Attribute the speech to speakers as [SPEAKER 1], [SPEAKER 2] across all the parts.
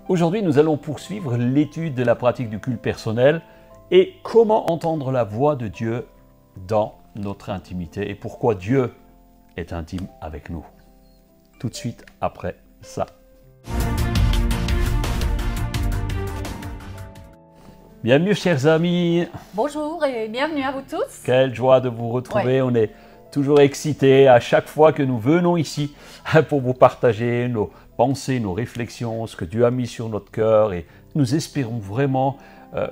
[SPEAKER 1] Aujourd'hui, nous allons poursuivre l'étude de la pratique du culte personnel et comment entendre la voix de Dieu dans notre intimité et pourquoi Dieu est intime avec nous. Tout de suite après ça. Bienvenue chers amis.
[SPEAKER 2] Bonjour et bienvenue à vous tous.
[SPEAKER 1] Quelle joie de vous retrouver.
[SPEAKER 2] Ouais.
[SPEAKER 1] On est toujours excités à chaque fois que nous venons ici pour vous partager nos pensées, nos réflexions, ce que Dieu a mis sur notre cœur. Et nous espérons vraiment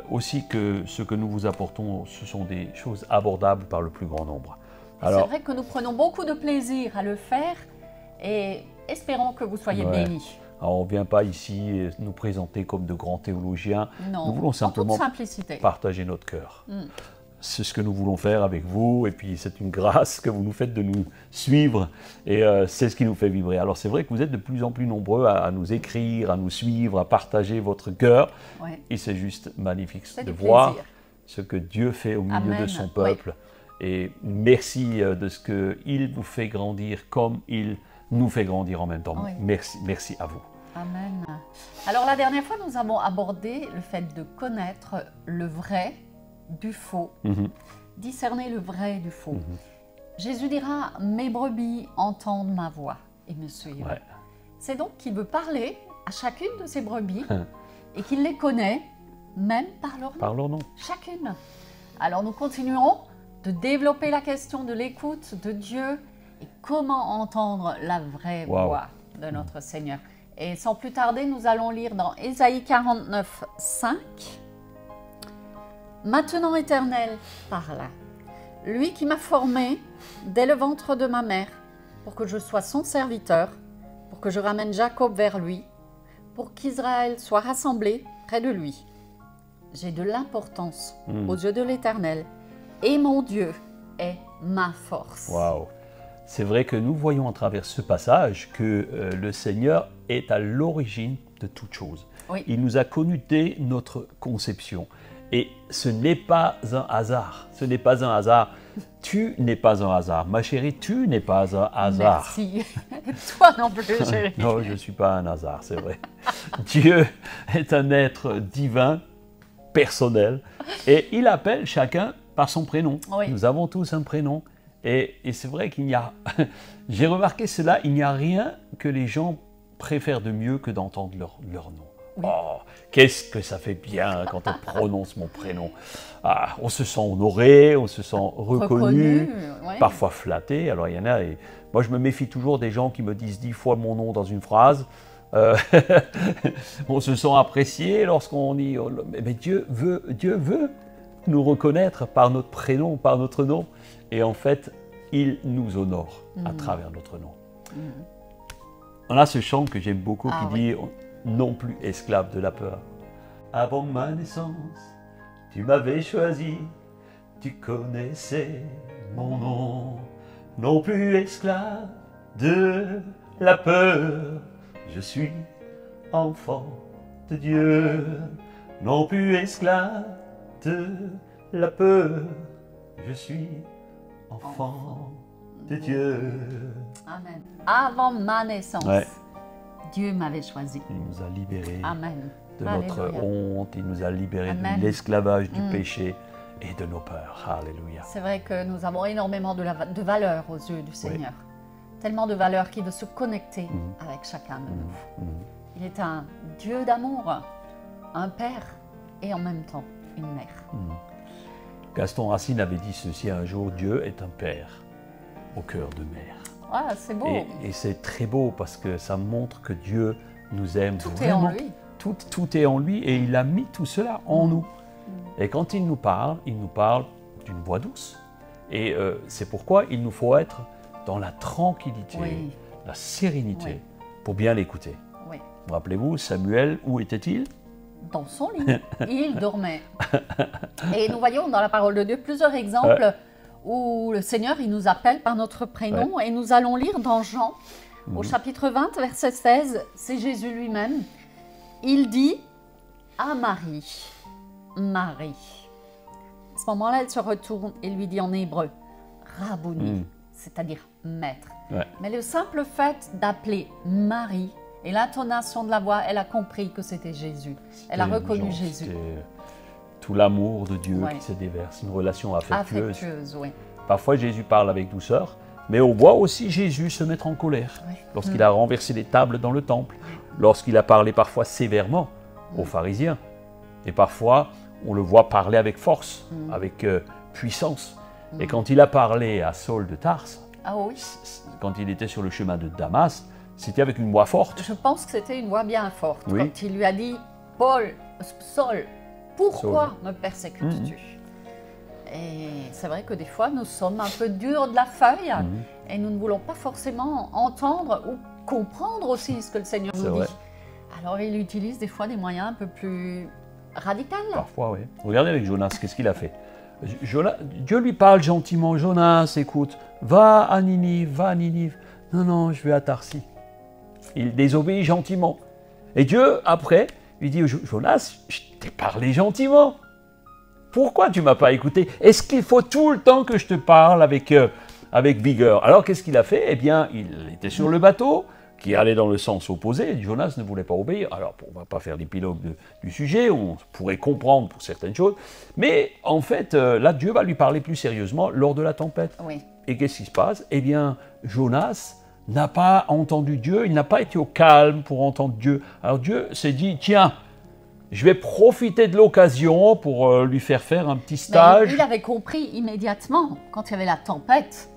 [SPEAKER 1] aussi que ce que nous vous apportons, ce sont des choses abordables par le plus grand nombre.
[SPEAKER 2] Alors, c'est vrai que nous prenons beaucoup de plaisir à le faire et espérons que vous soyez bénis.
[SPEAKER 1] Alors, on ne vient pas ici nous présenter comme de grands théologiens.
[SPEAKER 2] Non,
[SPEAKER 1] nous voulons simplement partager notre cœur. C'est ce que nous voulons faire avec vous. Et puis, c'est une grâce que vous nous faites de nous suivre. Et c'est ce qui nous fait vibrer. Alors, c'est vrai que vous êtes de plus en plus nombreux à nous écrire, à nous suivre, à partager votre cœur. Ouais. Et c'est juste magnifique de voir ce que Dieu fait au milieu de son peuple. Ouais. Et merci de ce qu'il vous fait grandir comme il nous fait grandir en même temps. Oui. Merci à vous.
[SPEAKER 2] Amen. Alors la dernière fois, nous avons abordé le fait de connaître le vrai du faux, discerner le vrai du faux. Jésus dira, mes brebis entendent ma voix et me suivent. Ouais. C'est donc qu'il veut parler à chacune de ces brebis et qu'il les connaît même par leur nom. Chacune. Alors nous continuerons de développer la question de l'écoute de Dieu et comment entendre la vraie voix de notre Seigneur. Et sans plus tarder, nous allons lire dans Ésaïe 49, 5. Maintenant, Éternel, parle, lui qui m'a formé dès le ventre de ma mère, pour que je sois son serviteur, pour que je ramène Jacob vers lui, pour qu'Israël soit rassemblé près de lui. J'ai de l'importance aux yeux de l'Éternel, et mon Dieu est ma force.
[SPEAKER 1] Waouh! C'est vrai que nous voyons à travers ce passage que le Seigneur est à l'origine de toutes choses. Oui. Il nous a connus dès notre conception. Et ce n'est pas un hasard. Ce n'est pas un hasard. Tu n'es pas un hasard. Ma chérie, tu n'es pas un hasard.
[SPEAKER 2] Merci. Toi non plus, chérie.
[SPEAKER 1] Non, je ne suis pas un hasard, c'est vrai. Dieu est un être divin, personnel, et il appelle chacun par son prénom. Oui. Nous avons tous un prénom. Et c'est vrai qu'il n'y a... J'ai remarqué cela, il n'y a rien que les gens préfèrent de mieux que d'entendre leur nom. Oui. Oh, qu'est-ce que ça fait bien quand on prononce mon prénom. Ah, on se sent honoré, on se sent reconnu, ouais. Parfois flatté. Alors il y en a, et moi je me méfie toujours des gens qui me disent 10 fois mon nom dans une phrase. On se sent apprécié lorsqu'on dit mais Dieu veut nous reconnaître par notre prénom, par notre nom. Et en fait, il nous honore à travers notre nom. On a ce chant que j'aime beaucoup qui dit « Non plus esclave de la peur ». Avant ma naissance, tu m'avais choisi, tu connaissais mon nom. Non plus esclave de la peur, je suis enfant de Dieu. Non plus esclave de la peur, je suis enfant de Dieu.
[SPEAKER 2] Amen. Avant ma naissance, Dieu m'avait choisi.
[SPEAKER 1] Il nous a libérés de
[SPEAKER 2] Alléluia.
[SPEAKER 1] notre honte, il nous a libérés de l'esclavage du péché et de nos peurs. Alléluia.
[SPEAKER 2] C'est vrai que nous avons énormément de valeur aux yeux du Seigneur. Tellement de valeur qu'il veut se connecter avec chacun de nous. Il est un Dieu d'amour, un Père et en même temps une mère.
[SPEAKER 1] Gaston Racine avait dit ceci un jour, Dieu est un père au cœur de mère.
[SPEAKER 2] Ah, c'est beau.
[SPEAKER 1] Et c'est très beau parce que ça montre que Dieu nous aime
[SPEAKER 2] tout
[SPEAKER 1] vraiment.
[SPEAKER 2] Est en lui.
[SPEAKER 1] Tout est en lui et il a mis tout cela en nous. Et quand il nous parle d'une voix douce. Et c'est pourquoi il nous faut être dans la tranquillité, la sérénité pour bien l'écouter. Oui. Rappelez-vous, Samuel, où était-il ?
[SPEAKER 2] Dans son lit, il dormait. Et nous voyons dans la parole de Dieu plusieurs exemples où le Seigneur il nous appelle par notre prénom. Et nous allons lire dans Jean, au chapitre 20, verset 16, c'est Jésus lui-même. Il dit à Marie, Marie. À ce moment-là, elle se retourne et lui dit en hébreu, Rabouni, c'est-à-dire maître. Mais le simple fait d'appeler Marie Et l'intonation de la voix, elle a compris que c'était Jésus. Elle a reconnu Jésus.
[SPEAKER 1] C'était tout l'amour de Dieu
[SPEAKER 2] Ouais.
[SPEAKER 1] qui se déverse, une relation affectueuse.
[SPEAKER 2] Affectueuse, oui.
[SPEAKER 1] Parfois, Jésus parle avec douceur, mais on voit aussi Jésus se mettre en colère
[SPEAKER 2] Oui.
[SPEAKER 1] lorsqu'il a renversé les tables dans le temple, lorsqu'il a parlé parfois sévèrement aux pharisiens. Et parfois, on le voit parler avec force, avec puissance. Et quand il a parlé à Saul de Tarse,
[SPEAKER 2] Ah oui.
[SPEAKER 1] quand il était sur le chemin de Damas, c'était avec une voix forte.
[SPEAKER 2] Je pense que c'était une voix bien forte.
[SPEAKER 1] Oui.
[SPEAKER 2] Quand il lui a dit, Saul, pourquoi me persécutes-tu? Et c'est vrai que des fois, nous sommes un peu durs de la feuille et nous ne voulons pas forcément entendre ou comprendre aussi ce que le Seigneur
[SPEAKER 1] C'est
[SPEAKER 2] nous
[SPEAKER 1] vrai.
[SPEAKER 2] dit. Alors, il utilise des fois des moyens un peu plus radicaux.
[SPEAKER 1] Parfois, oui. Regardez avec Jonas, qu'est-ce qu'il a fait? Dieu lui parle gentiment. Jonas, écoute, va à Ninive, va à Ninive. Non, non, je vais à Tarsis. Il désobéit gentiment. Et Dieu, après, lui dit, Jonas, je t'ai parlé gentiment. Pourquoi tu ne m'as pas écouté? Est-ce qu'il faut tout le temps que je te parle avec vigueur? Alors, qu'est-ce qu'il a fait? Eh bien, il était sur le bateau, qui allait dans le sens opposé. Jonas ne voulait pas obéir. Alors, on ne va pas faire l'épilogue du sujet, on pourrait comprendre pour certaines choses. Mais en fait, là, Dieu va lui parler plus sérieusement lors de la tempête.
[SPEAKER 2] Oui.
[SPEAKER 1] Et qu'est-ce qui se passe? Eh bien, Jonas n'a pas entendu Dieu, il n'a pas été au calme pour entendre Dieu. Alors Dieu s'est dit, tiens, je vais profiter de l'occasion pour lui faire un petit
[SPEAKER 2] Mais
[SPEAKER 1] stage.
[SPEAKER 2] il avait compris immédiatement, quand il y avait la tempête,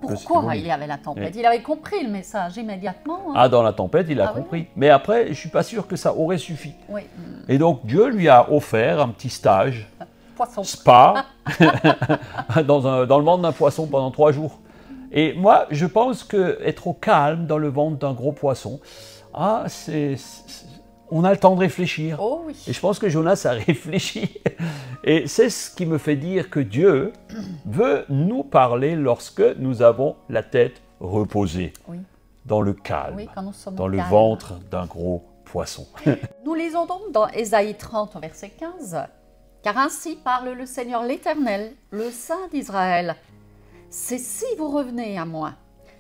[SPEAKER 2] pourquoi il y avait la tempête.
[SPEAKER 1] Oui.
[SPEAKER 2] Il avait compris le message immédiatement. Hein.
[SPEAKER 1] Ah, dans la tempête, il a
[SPEAKER 2] Ah oui,
[SPEAKER 1] compris. Mais après, je ne suis pas sûr que ça aurait suffi.
[SPEAKER 2] Oui.
[SPEAKER 1] Et donc, Dieu lui a offert un petit stage,
[SPEAKER 2] Poisson.
[SPEAKER 1] spa, dans le ventre d'un poisson pendant 3 jours. Et moi, je pense qu'être au calme dans le ventre d'un gros poisson, on a le temps de réfléchir.
[SPEAKER 2] Oh oui.
[SPEAKER 1] Et je pense que Jonas a réfléchi. Et c'est ce qui me fait dire que Dieu veut nous parler lorsque nous avons la tête reposée,
[SPEAKER 2] Oui.
[SPEAKER 1] dans le calme,
[SPEAKER 2] Oui, quand nous sommes
[SPEAKER 1] dans le
[SPEAKER 2] calmes.
[SPEAKER 1] ventre d'un gros poisson.
[SPEAKER 2] Nous lisons donc dans Ésaïe 30, verset 15. « Car ainsi parle le Seigneur l'Éternel, le Saint d'Israël. C'est si vous revenez à moi,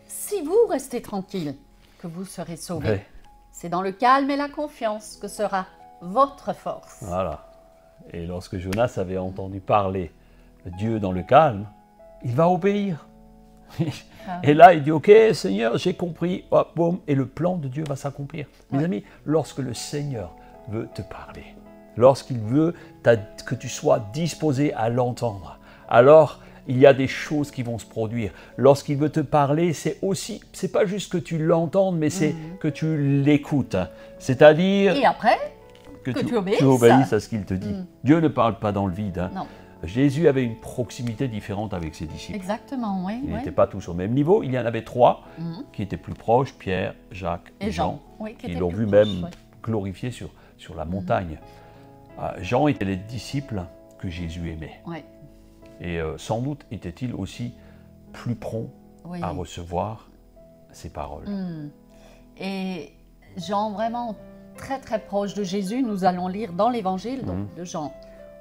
[SPEAKER 2] si vous restez tranquille, que vous serez sauvés.
[SPEAKER 1] Ouais.
[SPEAKER 2] C'est dans le calme et la confiance que sera votre force.
[SPEAKER 1] Voilà. Et lorsque Jonas avait entendu parler de Dieu dans le calme, il va obéir. Et là, il dit, ok, Seigneur, j'ai compris, hop, boum, et le plan de Dieu va s'accomplir. Mes amis, lorsque le Seigneur veut te parler, lorsqu'il veut que tu sois disposé à l'entendre, alors il y a des choses qui vont se produire. Lorsqu'il veut te parler, c'est pas juste que tu l'entendes, mais c'est que tu l'écoutes. C'est-à-dire
[SPEAKER 2] Et après,
[SPEAKER 1] que
[SPEAKER 2] tu obéisses.
[SPEAKER 1] tu obéisses à ce qu'il te dit. Dieu ne parle pas dans le vide. Hein.
[SPEAKER 2] non,
[SPEAKER 1] Jésus avait une proximité différente avec ses disciples.
[SPEAKER 2] exactement, oui.
[SPEAKER 1] Ils
[SPEAKER 2] oui.
[SPEAKER 1] n'étaient pas tous au même niveau. Il y en avait 3 qui étaient plus proches, Pierre, Jacques et Jean.
[SPEAKER 2] Oui, qui
[SPEAKER 1] Ils
[SPEAKER 2] étaient
[SPEAKER 1] l'ont
[SPEAKER 2] plus
[SPEAKER 1] vu
[SPEAKER 2] proches,
[SPEAKER 1] même
[SPEAKER 2] oui.
[SPEAKER 1] glorifié sur la montagne. Jean était les disciples que Jésus aimait.
[SPEAKER 2] Oui,
[SPEAKER 1] Et sans doute était-il aussi plus prompt
[SPEAKER 2] oui.
[SPEAKER 1] à recevoir ses paroles.
[SPEAKER 2] Et Jean, vraiment très très proche de Jésus, nous allons lire dans l'évangile de Jean,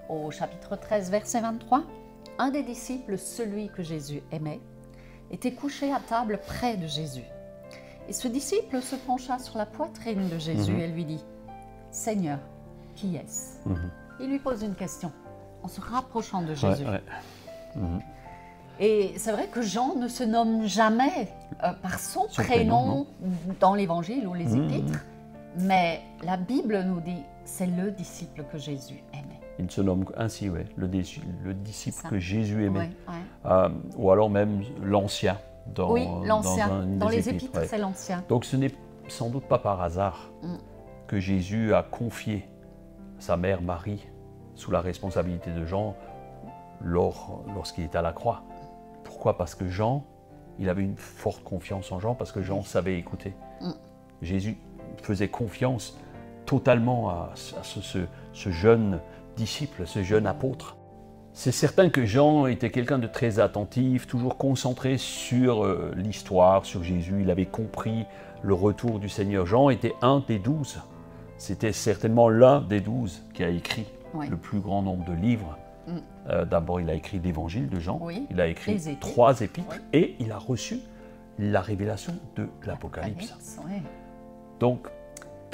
[SPEAKER 2] au chapitre 13, verset 23. Un des disciples, celui que Jésus aimait, était couché à table près de Jésus. Et ce disciple se pencha sur la poitrine de Jésus et lui dit, « Seigneur, qui est-ce » Il lui pose une question en se rapprochant de Jésus.
[SPEAKER 1] Ouais.
[SPEAKER 2] Et c'est vrai que Jean ne se nomme jamais par son prénom dans l'évangile ou les épîtres, mais la Bible nous dit c'est le disciple que Jésus aimait.
[SPEAKER 1] Il se nomme ainsi, oui, le disciple
[SPEAKER 2] Ça.
[SPEAKER 1] que Jésus aimait.
[SPEAKER 2] Ouais, ouais.
[SPEAKER 1] Ou alors même l'ancien.
[SPEAKER 2] Oui, l'ancien. Dans les
[SPEAKER 1] épîtres,
[SPEAKER 2] épîtres, c'est l'ancien.
[SPEAKER 1] Donc ce n'est sans doute pas par hasard que Jésus a confié sa mère Marie sous la responsabilité de Jean lorsqu'il était à la croix. Pourquoi? Parce que Jean, il avait une forte confiance en Jean, parce que Jean savait écouter. Jésus faisait confiance totalement à ce jeune disciple, ce jeune apôtre. C'est certain que Jean était quelqu'un de très attentif, toujours concentré sur l'histoire, sur Jésus. Il avait compris le retour du Seigneur. Jean était un des 12. C'était certainement l'un des 12 qui a écrit le plus grand nombre de livres. D'abord, il a écrit l'Évangile de Jean, il a écrit 3 épîtres et il a reçu la révélation de l'Apocalypse. Donc,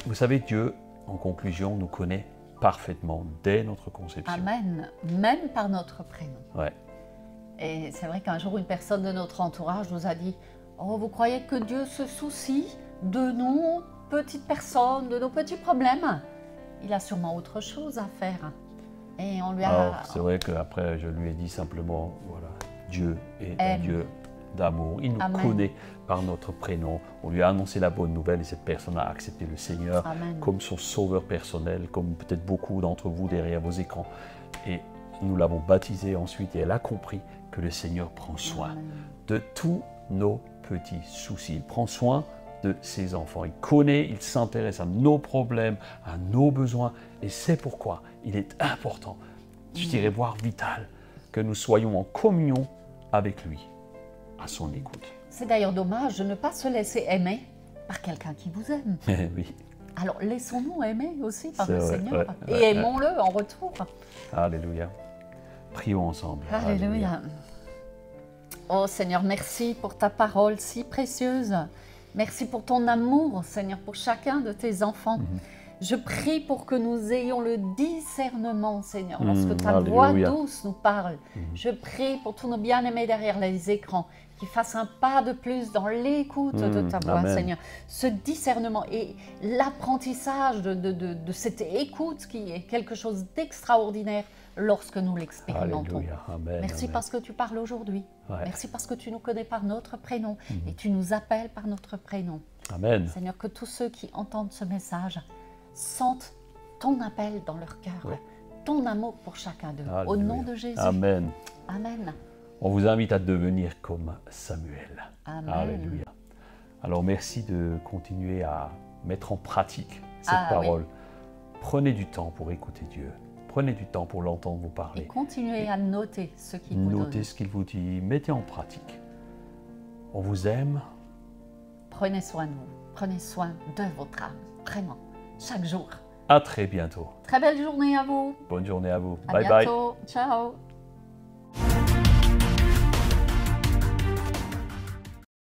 [SPEAKER 1] vous savez, Dieu, en conclusion, nous connaît parfaitement dès notre conception.
[SPEAKER 2] Amen. Même par notre prénom.
[SPEAKER 1] Ouais.
[SPEAKER 2] Et c'est vrai qu'un jour, une personne de notre entourage nous a dit « Oh, vous croyez que Dieu se soucie de nos petites personnes, de nos petits problèmes? Il a sûrement autre chose à faire. » Et on lui a...
[SPEAKER 1] Alors, c'est vrai qu'après, je lui ai dit simplement, voilà, Dieu est un Dieu d'amour. Il nous
[SPEAKER 2] Amen.
[SPEAKER 1] connaît par notre prénom. On lui a annoncé la bonne nouvelle et cette personne a accepté le Seigneur
[SPEAKER 2] Amen.
[SPEAKER 1] comme son sauveur personnel, comme peut-être beaucoup d'entre vous derrière vos écrans. Et nous l'avons baptisée ensuite et elle a compris que le Seigneur prend soin
[SPEAKER 2] Amen.
[SPEAKER 1] de tous nos petits soucis. Il prend soin de ses enfants. Il connaît, il s'intéresse à nos problèmes, à nos besoins. Et c'est pourquoi il est important, je dirais voire vital, que nous soyons en communion avec lui, à son écoute.
[SPEAKER 2] C'est d'ailleurs dommage de ne pas se laisser aimer par quelqu'un qui vous aime.
[SPEAKER 1] Oui.
[SPEAKER 2] Alors laissons-nous aimer aussi par
[SPEAKER 1] C'est
[SPEAKER 2] le
[SPEAKER 1] vrai,
[SPEAKER 2] Seigneur
[SPEAKER 1] ouais,
[SPEAKER 2] et aimons-le en retour.
[SPEAKER 1] Alléluia. Prions ensemble.
[SPEAKER 2] Alléluia. Oh Seigneur, merci pour ta parole si précieuse. Merci pour ton amour, Seigneur, pour chacun de tes enfants. Je prie pour que nous ayons le discernement, Seigneur, lorsque ta voix
[SPEAKER 1] Alléluia.
[SPEAKER 2] douce nous parle. Je prie pour tous nos bien-aimés derrière les écrans, qui fassent un pas de plus dans l'écoute de ta voix,
[SPEAKER 1] Amen.
[SPEAKER 2] Seigneur. Ce discernement et l'apprentissage de cette écoute qui est quelque chose d'extraordinaire lorsque nous l'expérimentons.
[SPEAKER 1] Alléluia. Amen.
[SPEAKER 2] Merci
[SPEAKER 1] Amen.
[SPEAKER 2] parce que tu parles aujourd'hui.
[SPEAKER 1] Ouais.
[SPEAKER 2] Merci parce que tu nous connais par notre prénom et tu nous appelles par notre prénom.
[SPEAKER 1] Amen.
[SPEAKER 2] Seigneur, que tous ceux qui entendent ce message sentent ton appel dans leur cœur,
[SPEAKER 1] Ouais.
[SPEAKER 2] ton amour pour chacun d'eux. Au
[SPEAKER 1] Alléluia.
[SPEAKER 2] nom de Jésus.
[SPEAKER 1] Amen.
[SPEAKER 2] Amen.
[SPEAKER 1] On vous invite à devenir comme Samuel.
[SPEAKER 2] Amen.
[SPEAKER 1] Alléluia. Alors merci de continuer à mettre en pratique cette
[SPEAKER 2] Ah, oui.
[SPEAKER 1] parole. Prenez du temps pour écouter Dieu. Prenez du temps pour l'entendre vous
[SPEAKER 2] Et
[SPEAKER 1] parler.
[SPEAKER 2] continuez à noter ce qu'il vous
[SPEAKER 1] Notez
[SPEAKER 2] donne.
[SPEAKER 1] ce qu'il vous dit. Mettez en pratique. On vous aime.
[SPEAKER 2] Prenez soin de vous. Prenez soin de votre âme. Vraiment. Chaque jour.
[SPEAKER 1] À très bientôt.
[SPEAKER 2] Très belle journée à vous.
[SPEAKER 1] Bonne journée à vous.
[SPEAKER 2] À
[SPEAKER 1] Bye bye.
[SPEAKER 2] bientôt. Ciao.